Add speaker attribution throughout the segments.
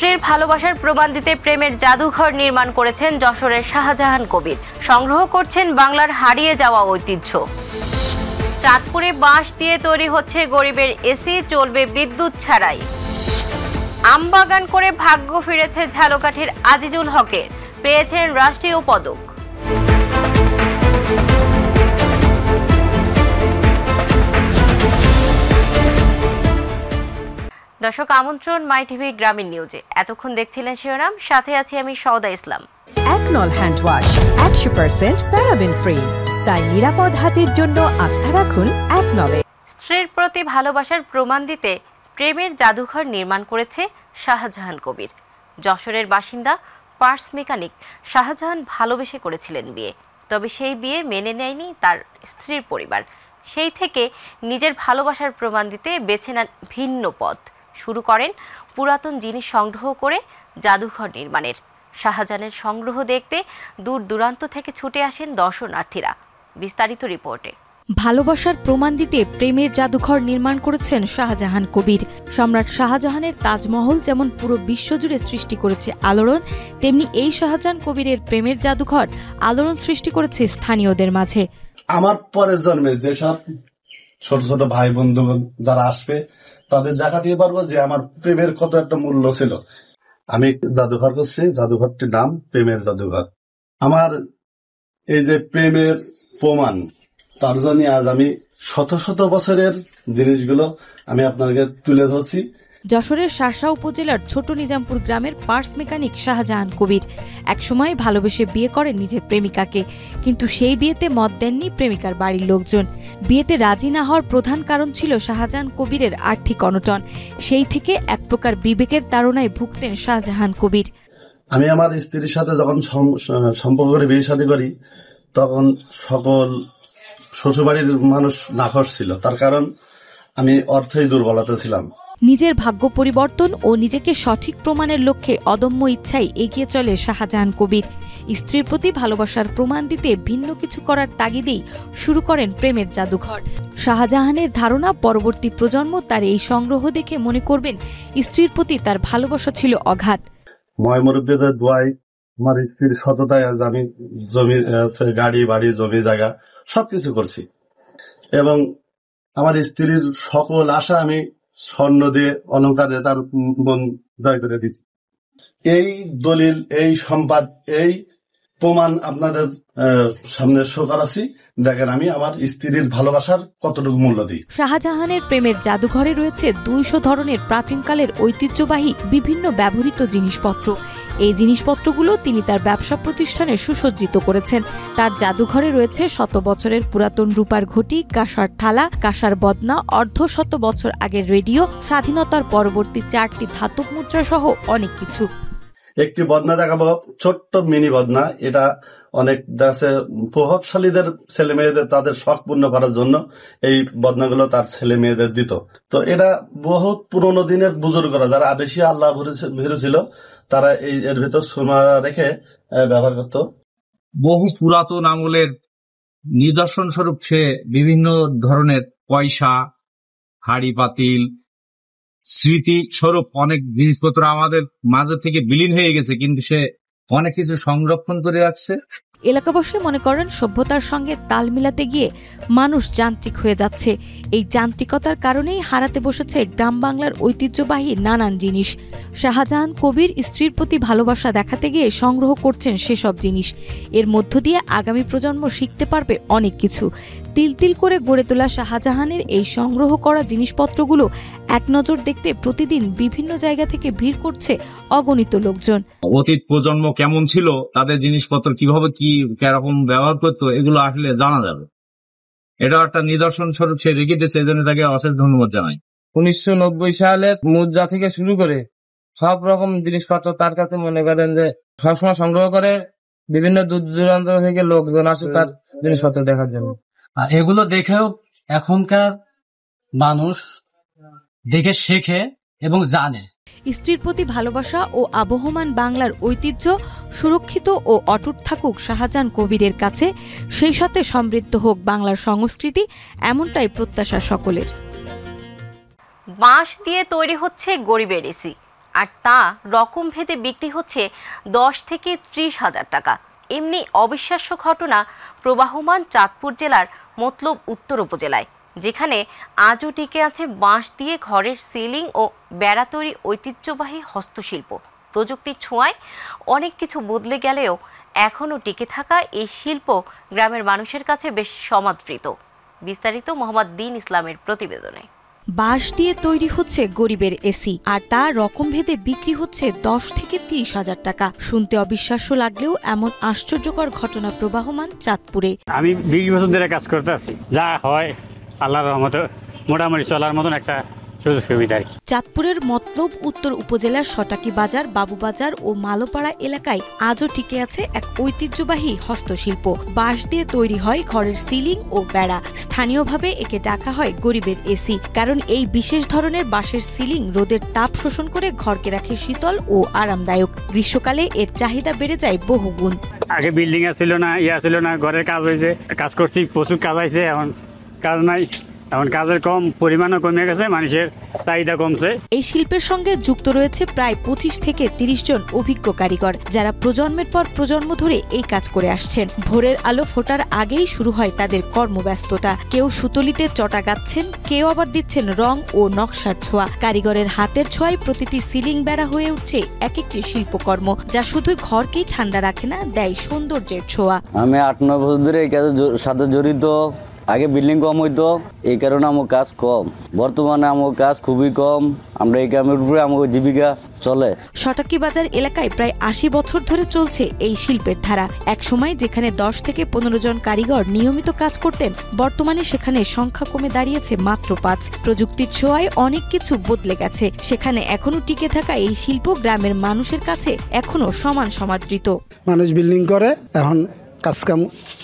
Speaker 1: স্ত্রীর ভালোবাসার প্রমাণ দিতে প্রেমের জাদুঘর নির্মাণ করেছেন যশোরের শাহজাহান কবির। সংগ্রহ করছেন বাংলার হারিয়ে যাওয়া ঐতিহ্য। চাঁদপুরে বাঁশ দিয়ে তৈরি হচ্ছে গরিবের এসি, চলবে বিদ্যুৎ ছাড়াই। আমবাগান করে ভাগ্য ফিরেছে ঝালকাঠির আজিজুল হকের, পেয়েছেন রাষ্ট্রীয় পদক। দর্শক, আমন্ত্রণ মাই টিভি গ্রামীণ নিউজে। এতক্ষণ দেখছিলেন শিরোনাম, সাথে আছি আমি সওদা ইসলাম।
Speaker 2: একনল হ্যান্ড ওয়াশ 100% প্যারাবেন ফ্রি, তাই নিরাপদ হাতের জন্য আস্থা রাখুন একনলে।
Speaker 1: স্ত্রীর প্রতি ভালোবাসার প্রমাণ দিতে প্রেমের জাদুঘর নির্মাণ করেছে শাহজাহান কবির। যশোরের বাসিন্দা পার্টস মেকানিক শাহজাহান ভালোবেসে করেছিলেন বিয়ে, তবে সেই বিয়ে মেনে নেয়নি তার স্ত্রীর পরিবার। সেই থেকে নিজের ভালোবাসার প্রমাণ দিতে বেছে নেন ভিন্ন পথ। শুরু করেন পুরাতন জিনিস সংগ্রহ করে জাদুঘর নির্মাণের। শাহজাহানের সংগ্রহ দেখতে দূর দূরান্ত থেকে ছুটে আসেন দর্শনার্থীরা। বিস্তারিত রিপোর্টে।
Speaker 2: ভালোবাসার প্রমাণ দিতে প্রেমের জাদুঘর নির্মাণ করেছেন শাহজাহান কবির। সম্রাট শাহজাহানের তাজমহল যেমন পুরো বিশ্বজুড়ে সৃষ্টি করেছে আলোড়ন, তেমনি এই শাহজাহান কবিরের প্রেমের জাদুঘর আলোড়ন সৃষ্টি করেছে স্থানীয়দের মাঝে।
Speaker 3: আমার পরের জন্মে যেসব ছোট ছোট ভাই বন্ধু যারা আসবে তাদের দেখাতে পারবো যে আমার প্রেমের কত একটা মূল্য ছিল। আমি জাদুঘর করছি, জাদুঘরটির নাম প্রেমের জাদুঘর। আমার এই যে প্রেমের প্রমাণ, তার জন্য আজ আমি শত শত বছরের জিনিসগুলো আমি আপনাকে তুলে ধরছি।
Speaker 2: যশোরের শাসা উপজেলার ছোট নিজামপুর গ্রামের পার্টস মেকানিক শাহজাহান কবির একসময় ভালোবেসে বিয়ে করেন নিজের প্রেমিকাকে, কিন্তু সেই বিয়েতে মত দেননি প্রেমিকার বাড়ির লোকজন। বিয়েতে রাজি না হওয়ার প্রধান কারণ ছিল শাহজাহান কবিরের আর্থিক অনটন। সেই থেকে এক প্রকার বিবেকের তাড়নায় ভুগতেন শাহজাহান কবির।
Speaker 3: আমি আমার স্ত্রীর সাথে যখন সম্পর্ক করে বিয়ে শাদী করি, তখন সকল শ্বশুরবাড়ির মানুষ নাখোশ ছিল। তার কারণ আমি অর্থই দুর্বলতা ছিলাম।
Speaker 2: নিজের ভাগ্য পরিবর্তন ও নিজেকে সঠিক প্রমাণের লক্ষ্যে অদম্য ইচ্ছায় এগিয়ে চলে শাহজাহান কবির। স্ত্রীর প্রতি ভালোবাসার প্রমাণ দিতে ভিন্ন কিছু করার তাগিদেই শুরু করেন প্রেমের জাদুঘর। শাহজাহানের ধারণা পরবর্তী প্রজন্ম তার এই সংগ্রহ দেখে মনে করবেন স্ত্রীর প্রতি তার ভালোবাসা ছিল অগাধ।
Speaker 3: ময় মুরব্বীদের দোয়ায়, আমার স্ত্রীর সততায় আজ আমি জমি, গাড়ি বাড়ি, জমি জায়গা সবকিছু করছি, এবং আমার স্ত্রীর সকল আশা আমি স্বর্ণ দিয়ে অলঙ্কার দিয়ে তার মন জয় করে দিচ্ছি। এই দলিল, এই সম্পদ, এই প্রমাণ আপনাদের সামনে শো করাচ্ছি। দেখেন আমি আমার স্ত্রীর ভালোবাসার কতটুকু মূল্য দিই।
Speaker 2: শাহজাহানের প্রেমের জাদুঘরে রয়েছে 200 ধরনের প্রাচীনকালের ঐতিহ্যবাহী বিভিন্ন ব্যবহৃত জিনিসপত্র। এই জিনিসপত্রগুলো তিনি তার ব্যবসা প্রতিষ্ঠানে সুসজ্জিত করেছেন। তার জাদুঘরে রয়েছে শত বছরের পুরাতন রূপার ঘটি, কাঁসার থালা, কাঁসার বদনা, অর্ধশত বছর আগের রেডিও, স্বাধীনতার পরবর্তী 4টি ধাতব মুদ্রা সহ অনেক কিছু।
Speaker 3: একটি বদনা দেখাবো, ছোট্ট মিনি বদনা। এটা অনেক দেশে প্রভাবশালীদের ছেলে মেয়েদের তাদের শখ পূর্ণ করার জন্য এই বদনাগুলো তার ছেলে মেয়েদের দিত। তো এটা বহুত পুরোনো দিনের বুজুর্গরা যারা বেশি আল্লাহ ভীরু ছিল, তারা এর ভিতর সোনা রেখে ব্যবহার করত।
Speaker 4: বহু পুরাতন আমলের নিদর্শন স্বরূপ সে বিভিন্ন ধরনের পয়সা, হাড়ি পাতিল, স্মৃতি স্বরূপ অনেক জিনিসপত্র আমাদের মাঝে থেকে বিলীন হয়ে গেছে, কিন্তু সে অনেক কিছু সংরক্ষণ করে রাখছে।
Speaker 2: এলাকাবাসী মনে করেন সভ্যতার সঙ্গে তাল মিলাতে গিয়ে মানুষ যান্ত্রিক হয়ে যাচ্ছে। এই যান্ত্রিকতার কারণেই হারাতে বসেছে গ্রাম বাংলার ঐতিহ্যবাহী নানান জিনিস। শাহজাহান কবির স্ত্রীর প্রতি ভালোবাসা দেখাতে গিয়ে সংগ্রহ করছেন সেসব জিনিস। এর মধ্য দিয়ে আগামী প্রজন্ম শিখতে পারবে অনেক কিছু। তিল তিল করে গড়ে তোলা শাহজাহানের এই সংগ্রহ করা জিনিসপত্রগুলো এক নজর দেখতে প্রতিদিন বিভিন্ন জায়গা থেকে ভিড় করছে অগণিত লোকজন।
Speaker 4: অতীত প্রজন্ম কেমন ছিল, তাদের জিনিসপত্র কিভাবে কি কিরকম ব্যবহার করতো, এগুলো আসলে জানা যাবে। এটা একটা নিদর্শন স্বরূপ সে রেখে দিয়েছে, এই জন্য তাকে অশেষ ধন্যবাদ জানাই।
Speaker 5: 1990 সালের মুদ্রা থেকে শুরু করে সব রকম জিনিসপত্র তার কাছে মনে করেন যে সবসময় সংগ্রহ করে। বিভিন্ন দূর দূরান্ত থেকে লোকজন আসে তার জিনিসপত্র দেখার জন্য।
Speaker 6: এগুলো দেখেও এখনকার মানুষ দেখে শেখে এবং জানে।
Speaker 2: স্ত্রীর প্রতি ভালোবাসা ও আবহমান বাংলার ঐতিহ্য সুরক্ষিত ও অটুট থাকুক শাহজাহান কবিরের কাছে, সেই সাথে সমৃদ্ধ হোক বাংলার সংস্কৃতি, এমনটাই প্রত্যাশা সকলের।
Speaker 1: বাঁশ দিয়ে তৈরি হচ্ছে গরিবের এসি, আর তা রকম ভেদে বিক্রি হচ্ছে 10 থেকে 30 হাজার টাকা। এমনি অবিশ্বাস্য ঘটনা প্রবাহমান চাঁদপুর জেলার মতলব উত্তর উপজেলায়, যেখানে আজও টিকে আছে বাঁশ দিয়ে ঘরের সিলিং ও বেড়া তৈরি ঐতিহ্যবাহী হস্তশিল্প। প্রযুক্তির ছোঁয়ায় অনেক কিছু বদলে গেলেও এখনও টিকে থাকা এই শিল্প গ্রামের মানুষের কাছে বেশ সমাদৃত। বিস্তারিত মোহাম্মদ দিন ইসলামের প্রতিবেদনে।
Speaker 2: বাঁশ দিয়ে তৈরি হচ্ছে গরিবের এসি, আর তা রকমভেদে বিক্রি হচ্ছে 10 থেকে 30 হাজার টাকা। শুনতে অবিশ্বাস্য লাগলেও এমন আশ্চর্যকর ঘটনা প্রবাহমান চাঁদপুরে।
Speaker 7: আমি 20 বছর ধরে কাজ করতে আছি, যা হয় আল্লাহর রহমতে মোটামুটি চলার মতন একটা সুযোগ সুবিধা।
Speaker 2: চাঁদপুরের মতলব উত্তর উপজেলার সটাকি বাজার, বাবুবাজার ও মালোপাড়া এলাকায় আজও টিকে আছে এক ঐতিহ্যবাহী হস্তশিল্প। বাঁশ দিয়ে তৈরি হয় ঘরের সিলিং ও বেড়া। স্থানীয়ভাবে একে ডাকা হয় গরিবের এসি, কারণ এই বিশেষ ধরনের বাঁশের সিলিং রোদের তাপ শোষণ করে ঘরকে রাখে শীতল ও আরামদায়ক। গ্রীষ্মকালে এর চাহিদা বেড়ে যায় বহুগুণ।
Speaker 7: আগে বিল্ডিং ছিল না, ছিল না, ঘরের কাজ হয়েছে, কাজ করছি, প্রচুর কাজ হয়েছে, এখন কাজ নাই, এখন কাজের কম পরিমাণও কমে গেছে, মানুষের চাহিদা কমছে।
Speaker 2: এই শিল্পের সঙ্গে যুক্ত রয়েছে প্রায় 25 থেকে 30 জন অভিজ্ঞ কারিগর, যারা প্রজন্মের পর প্রজন্ম ধরে এই কাজ করে আসছেন। ভোরের আলো ফোটার আগেই শুরু হয় তাদের কর্মব্যস্ততা। কেউ সুতলিতে চটা গাচ্ছেন, কেউ আবার দিচ্ছেন রং ও নকশার ছোঁয়া। কারিগরের হাতের ছোঁয়ায় প্রতিটি সিলিং বেড়া হয়ে উঠছে এক একটি শিল্পকর্ম, যা শুধু ঘরকেই ঠান্ডা রাখে না, দেয় সৌন্দর্যের ছোঁয়া।
Speaker 8: আমি 8-9 বছর ধরে এই কাজের সাথে জড়িত। আগে বিল্ডিং কম হইতো, এই কারণে আমার কাজ কম। বর্তমানে আমার কাজ খুবই কম। আমরা এই কামের উপরে আমার জীবিকা চলে।
Speaker 2: সটাকি বাজার এলাকায় প্রায় 80 বছর ধরে চলছে এই শিল্পের ধারা। এক সময় যেখানে 10 থেকে 15 জন কারিগর নিয়মিত কাজ করতেন, বর্তমানে সেখানে সংখ্যা কমে দাঁড়িয়েছে মাত্র 5। প্রযুক্তির ছোঁয়ায় অনেক কিছু বদলে গেছে। সেখানে এখনো টিকে থাকা এই শিল্প গ্রামের মানুষের কাছে এখনো সমান সমাদৃত।
Speaker 9: মানুষ বিল্ডিং করে, এখন কাজকাম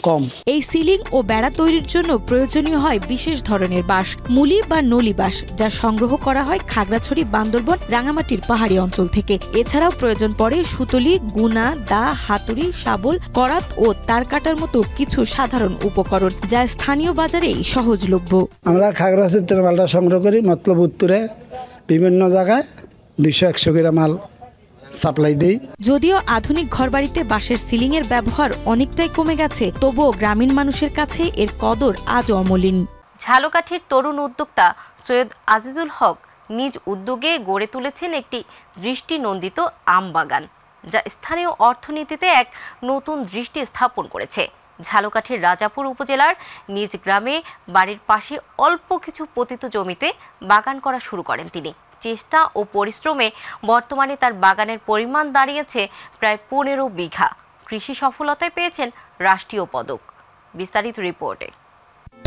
Speaker 9: কম।
Speaker 2: এই সিলিং ও বেড়া তৈরির জন্য প্রয়োজনীয় হয় বিশেষ ধরনের বাঁশ, মুলি বা নলি বাঁশ, যা সংগ্রহ করা হয় খাগড়াছড়ি, বান্দরবন, রাঙামাটির পাহাড়ি অঞ্চল থেকে। এছাড়াও প্রয়োজন পড়ে সুতলি, গুনা, দা, হাতুড়ি, শাবল, করাত ও তার কাটার মতো কিছু সাধারণ উপকরণ, যা স্থানীয় বাজারেই সহজলভ্য।
Speaker 9: আমরা খাগড়াছড়ির মালটা সংগ্রহ করি, মতলব উত্তরে বিভিন্ন জায়গায় 200-100 গ্রাম মাল সাপ্লাই দেই।
Speaker 2: যদিও আধুনিক ঘরবাড়িতে বাঁশের সিলিং এর ব্যবহার অনেকটাই কমে গেছে, তবুও গ্রামীণ মানুষের কাছে এর কদর আজও অমলিন।
Speaker 1: ঝালকাঠির তরুণ উদ্যোক্তা সৈয়দ আজিজুল হক নিজ উদ্যোগে গড়ে তুলেছেন একটি দৃষ্টিনন্দিত আম বাগান, যা স্থানীয় অর্থনীতিতে এক নতুন দৃষ্টি স্থাপন করেছে। ঝালকাঠির রাজাপুর উপজেলার নিজ গ্রামে বাড়ির পাশে অল্প কিছু পতিত জমিতে বাগান করা শুরু করেন তিনি। চেষ্টা ও পরিশ্রমে বর্তমানে তার বাগানের পরিমাণ দাঁড়িয়েছে প্রায় 15 বিঘা। কৃষি সফলতায় পেয়েছেন রাষ্ট্রীয় পদক। বিস্তারিত রিপোর্টে।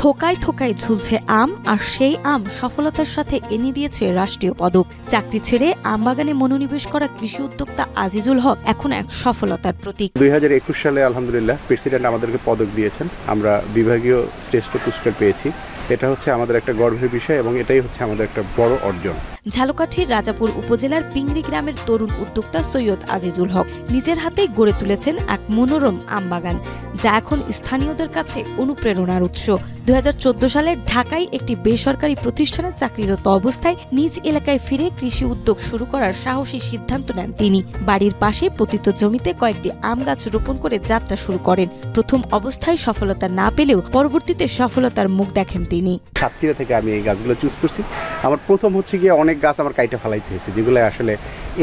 Speaker 2: থোকায় থোকায় ঝুলছে আম, আর সেই আম সফলতার সাথে এনে দিয়েছে রাষ্ট্রীয় পদক। চাকরি ছেড়ে আম বাগানে মনোনিবেশ করা কৃষি উদ্যোক্তা আজিজুল হক এখন এক সফলতার প্রতীক।
Speaker 10: 2021 সালে আলহামদুলিল্লাহ প্রেসিডেন্ট আমাদেরকে পদক দিয়েছেন, আমরা বিভাগীয় শ্রেষ্ঠ পুরস্কার পেয়েছি। এটা হচ্ছে আমাদের একটা গর্বের বিষয় এবং এটাই হচ্ছে আমাদের একটা বড় অর্জন।
Speaker 2: ঝালকাঠির রাজাপুর উপজেলার পিংড়ি গ্রামের তরুণ উদ্যোক্তা সৈয়দ আজিজুল হক নিজের হাতেই গড়ে তুলেছেন এক মনোরম আম বাগান, যা এখন স্থানীয়দের কাছে অনুপ্রেরণার উৎস। 2014 সালে ঢাকায় একটি বেসরকারি প্রতিষ্ঠানে চাকরিরত অবস্থায় নিজ এলাকায় ফিরে কৃষি উদ্যোগ শুরু করার সাহসী সিদ্ধান্ত নেন তিনি। বাড়ির পাশে পতিত জমিতে কয়েকটি আম গাছ রোপণ করে যাত্রা শুরু করেন। প্রথম অবস্থায় সফলতা না পেলেও পরবর্তীতে সফলতার মুখ দেখেন তিনি।
Speaker 10: সাতক্ষীরা থেকে আমি এই গাছগুলো চুজ করছি। আমার প্রথম হচ্ছে গিয়ে অনেক গাছ আমার কাইটে ফেলাইতে হয়েছে, যেগুলো আসলে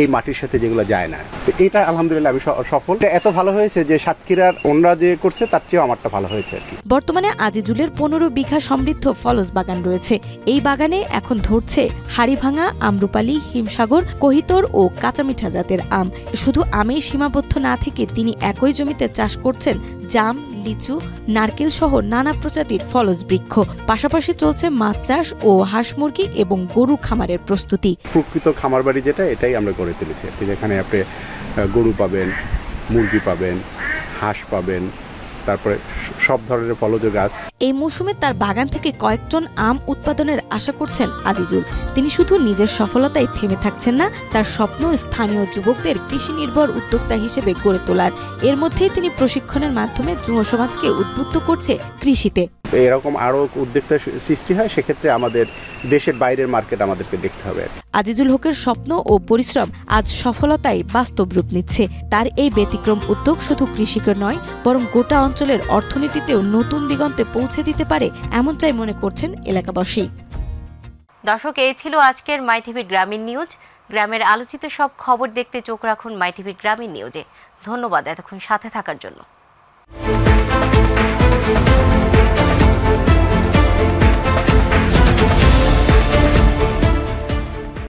Speaker 10: এই মাটির সাথে যেগুলো যায় না। তো এটা আলহামদুলিল্লাহ আমি সফল। এত ভালো হয়েছে যে সাতক্ষীরার অন্যরা যে করছে তার চেয়েও আমারটা ভালো হয়েছে আর কি।
Speaker 2: বর্তমানে আজিজুলের 15 বিঘা সমৃদ্ধ ফলস বাগান রয়েছে। এই বাগানে এখন ধরছে হাড়িভাঙা, আমরুপালি, হিমসাগর, কহিতর ও কাঁচামিঠা জাতের আম। শুধু আমেই সীমাবদ্ধ না থেকে তিনি একই জমিতে চাষ করছেন জাম, লিচু, নারকেল সহ নানা প্রজাতির ফলস বৃক্ষ। পাশাপাশি চলছে মাছ চাষ ও হাঁস মুরগি এবং গরু খামারের প্রস্তুতি।
Speaker 10: প্রকৃত খামার বাড়ি যেটা, এটাই আমরা গড়ে তুলেছি। যেখানে আপনি গরু পাবেন, মুরগি পাবেন, হাঁস পাবেন, তারপরে সব ধরনের ফলজ গাছ।
Speaker 2: এই মৌসুমে তার বাগান থেকে কয়েক টন আম উৎপাদনের আশা করছেন আজিজুল। তিনি শুধু নিজের সফলতায় থেমে থাকছেন না, তার স্বপ্ন স্থানীয় যুবকদের কৃষি নির্ভর উদ্যোক্তা হিসেবে গড়ে তোলার। এর মধ্যেই তিনি প্রশিক্ষণের মাধ্যমে যুব সমাজকে উদ্বুদ্ধ করছে কৃষিতে।
Speaker 10: এরকম আরো উদ্যোক্তা সৃষ্টি হয়, সেক্ষেত্রে আমাদের দেশের বাইরের মার্কেট আমাদেরকে দেখতে হবে।
Speaker 2: আজিজুল হকের স্বপ্ন ও পরিশ্রম আজ সফলতায় বাস্তব রূপ নিচ্ছে। তার এই ব্যতিক্রম উদ্যোগ শুধু কৃষিকে নয়, বরং গোটা অঞ্চলের অর্থনীতিতেও নতুন দিগন্তে পৌঁছে দিতে পারে, এমনটাই মনে করছেন এলাকাবাসী।
Speaker 1: দর্শক, এই ছিল আজকের মাই টিভি গ্রামীণ নিউজ। গ্রামের আলোচিত সব খবর দেখতে চোখ রাখুন মাই টিভি গ্রামীণ নিউজে। ধন্যবাদ এতক্ষণ সাথে থাকার জন্য।